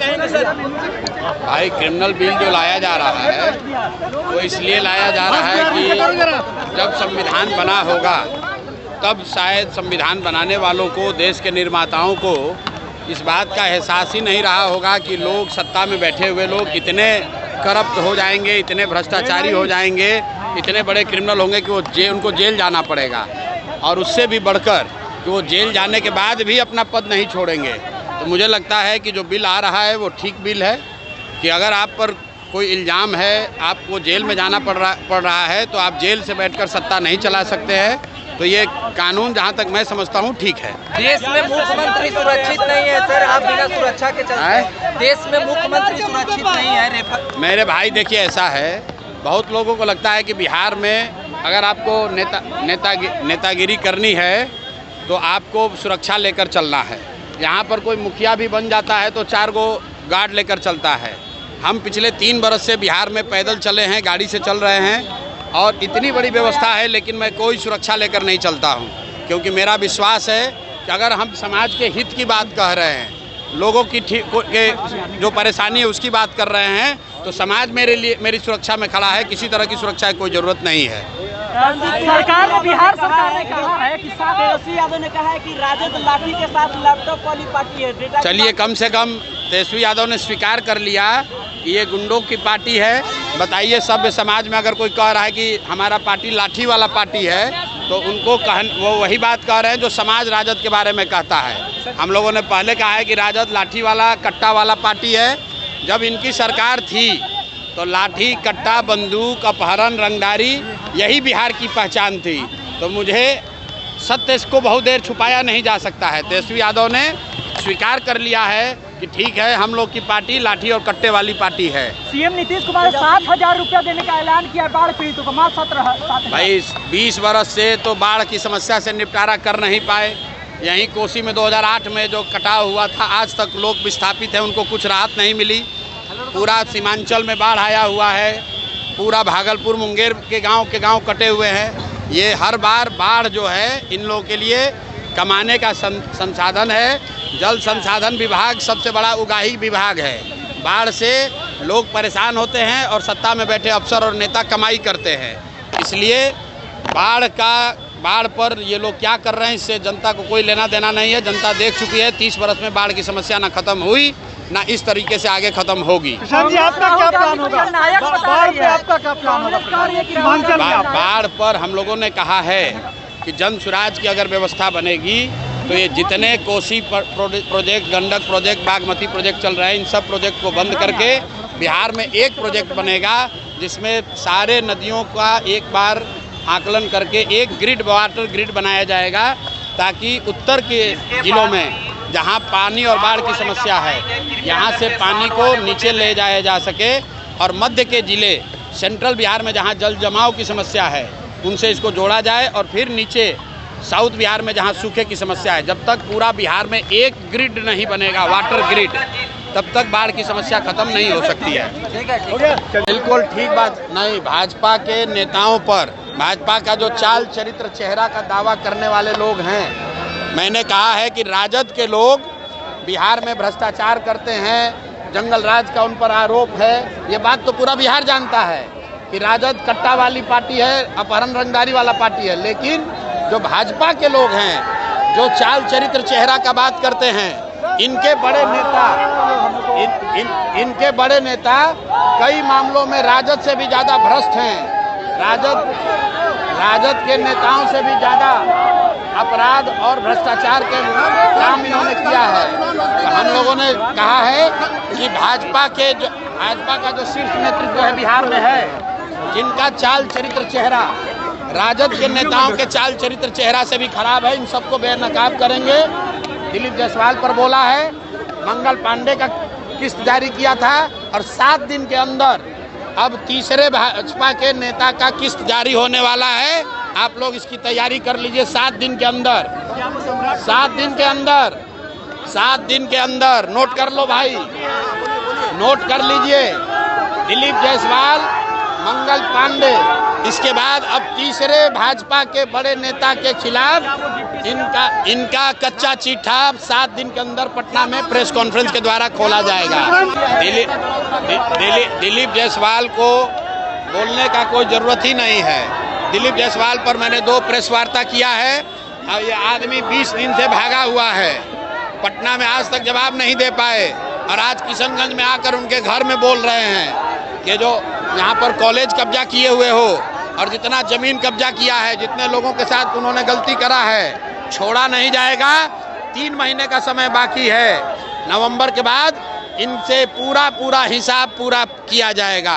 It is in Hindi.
रहेंगे सर? भाई क्रिमिनल बिल जो लाया जा रहा है वो इसलिए लाया जा रहा है कि जब संविधान बना होगा तब शायद संविधान बनाने वालों को, देश के निर्माताओं को इस बात का एहसास ही नहीं रहा होगा कि लोग, सत्ता में बैठे हुए लोग इतने करप्ट हो जाएंगे, इतने भ्रष्टाचारी हो जाएंगे, इतने बड़े क्रिमिनल होंगे कि उनको जेल जाना पड़ेगा, और उससे भी बढ़कर कि वो जेल जाने के बाद भी अपना पद नहीं छोड़ेंगे। तो मुझे लगता है कि जो बिल आ रहा है वो ठीक बिल है कि अगर आप पर कोई इल्ज़ाम है, आपको जेल में जाना पड़ रहा है, तो आप जेल से बैठकर सत्ता नहीं चला सकते हैं। तो ये कानून जहाँ तक मैं समझता हूँ ठीक है। देश में मुख्यमंत्री सुरक्षित नहीं है सर, आप बिना सुरक्षा के चलते हैं। देश में मुख्यमंत्री सुरक्षित नहीं है। मेरे भाई देखिए, ऐसा है, बहुत लोगों को लगता है कि बिहार में अगर आपको नेतागिरी करनी है तो आपको सुरक्षा लेकर चलना है। यहाँ पर कोई मुखिया भी बन जाता है तो 4 गो गार्ड लेकर चलता है। हम पिछले 3 बरस से बिहार में पैदल चले हैं, गाड़ी से चल रहे हैं, और इतनी बड़ी व्यवस्था है, लेकिन मैं कोई सुरक्षा लेकर नहीं चलता हूँ, क्योंकि मेरा विश्वास है कि अगर हम समाज के हित की बात कह रहे हैं, लोगों की जो परेशानी है उसकी बात कर रहे हैं, तो समाज मेरी सुरक्षा में खड़ा है। किसी तरह की सुरक्षा की कोई ज़रूरत नहीं है। सरकार ने, बिहार सरकार ने कहा है कि तेजस्वी यादव ने कहा है कि राजद लाठी के साथ लैपटॉप वाली पार्टी है। चलिए, कम से कम तेजस्वी यादव ने स्वीकार कर लिया कि ये गुंडों की पार्टी है। बताइए, सभ्य समाज में अगर कोई कह रहा है कि हमारा पार्टी लाठी वाला पार्टी है, तो उनको वो वही बात कह रहे हैं जो समाज राजद के बारे में कहता है। हम लोगों ने पहले कहा है कि राजद लाठी वाला, कट्टा वाला पार्टी है। जब इनकी सरकार थी तो लाठी, कट्टा, बंदूक, अपहरण, रंगदारी, यही बिहार की पहचान थी। तो मुझे सत्य को बहुत देर छुपाया नहीं जा सकता है। तेजस्वी यादव ने स्वीकार कर लिया है कि ठीक है, हम लोग की पार्टी लाठी और कट्टे वाली पार्टी है। सीएम नीतीश कुमार 7,000 रुपया देने का ऐलान किया बाढ़ पीड़ितों को, मात्र 17,000। भाई 20 बरस से तो बाढ़ की समस्या से निपटारा कर नहीं पाए। यहीं कोसी में 2008 में जो कटाव हुआ था, आज तक लोग विस्थापित हैं, उनको कुछ राहत नहीं मिली। पूरा सीमांचल में बाढ़ आया हुआ है, पूरा भागलपुर, मुंगेर के गांव कटे हुए हैं। ये हर बार बाढ़ जो है इन लोगों के लिए कमाने का संसाधन है। जल संसाधन विभाग सबसे बड़ा उगाही विभाग है। बाढ़ से लोग परेशान होते हैं और सत्ता में बैठे अफसर और नेता कमाई करते हैं। इसलिए बाढ़ पर ये लोग क्या कर रहे हैं, इससे जनता को कोई लेना देना नहीं है। जनता देख चुकी है, 30 बरस में बाढ़ की समस्या ना खत्म हुई, ना इस तरीके से आगे खत्म होगी। जी, आपका क्या प्लान होगा? बाढ़ पे आपका क्या प्लान होगा? बाढ़ पर हम लोगों ने कहा है कि जन सुराज की अगर व्यवस्था बनेगी तो ये जितने Kosi project, Gandak project, Bagmati project चल रहे हैं, इन सब प्रोजेक्ट को बंद करके बिहार में एक प्रोजेक्ट बनेगा जिसमें सारे नदियों का एक बार आकलन करके एक ग्रिड, वाटर ग्रिड बनाया जाएगा, ताकि उत्तर के जिलों में जहां पानी और बाढ़ की समस्या है, यहां से पानी को नीचे ले जाया जा सके, और मध्य के जिले, सेंट्रल बिहार में जहां जल जमाव की समस्या है, उनसे इसको जोड़ा जाए, और फिर नीचे साउथ बिहार में जहां सूखे की समस्या है। जब तक पूरा बिहार में एक ग्रिड नहीं बनेगा, वाटर ग्रिड, तब तक बाढ़ की समस्या खत्म नहीं हो सकती है। बिल्कुल ठीक बात नहीं। भाजपा के नेताओं पर, भाजपा का जो चाल चरित्र चेहरा का दावा करने वाले लोग हैं, मैंने कहा है कि राजद के लोग बिहार में भ्रष्टाचार करते हैं, जंगल राज का उन पर आरोप है। ये बात तो पूरा बिहार जानता है कि राजद कट्टा वाली पार्टी है, अपहरण, रंगदारी वाला पार्टी है। लेकिन जो भाजपा के लोग हैं, जो चाल चरित्र चेहरा का बात करते हैं, इनके बड़े नेता कई मामलों में राजद से भी ज़्यादा भ्रष्ट हैं। राजद के नेताओं से भी ज़्यादा अपराध और भ्रष्टाचार के काम इन्होंने किया है। तो हम लोगों ने कहा है कि भाजपा का जो शीर्ष नेतृत्व है बिहार में है, जिनका चाल चरित्र चेहरा राजद के नेताओं के चाल चरित्र चेहरा से भी खराब है, इन सबको बेनकाब करेंगे। दिलीप जायसवाल पर बोला है, मंगल पांडे का किस्त जारी किया था, और 7 दिन के अंदर अब तीसरे भाजपा के नेता का किस्त जारी होने वाला है। आप लोग इसकी तैयारी कर लीजिए। 7 दिन के अंदर, 7 दिन के अंदर, 7 दिन के अंदर, नोट कर लो भाई, नोट कर लीजिए। दिलीप जायसवाल, मंगल पांडे, इसके बाद अब तीसरे भाजपा के बड़े नेता के खिलाफ इनका कच्चा चिट्ठा 7 दिन के अंदर पटना में प्रेस कॉन्फ्रेंस के द्वारा खोला जाएगा। दिलीप जायसवाल को बोलने का कोई जरूरत ही नहीं है। दिलीप जायसवाल पर मैंने 2 प्रेस वार्ता किया है और ये आदमी 20 दिन से भागा हुआ है। पटना में आज तक जवाब नहीं दे पाए और आज किशनगंज में आकर उनके घर में बोल रहे हैं कि जो यहाँ पर कॉलेज कब्जा किए हुए हो और जितना जमीन कब्जा किया है, जितने लोगों के साथ उन्होंने गलती करा है, छोड़ा नहीं जाएगा। 3 महीने का समय बाकी है। नवंबर के बाद इनसे पूरा हिसाब पूरा किया जाएगा।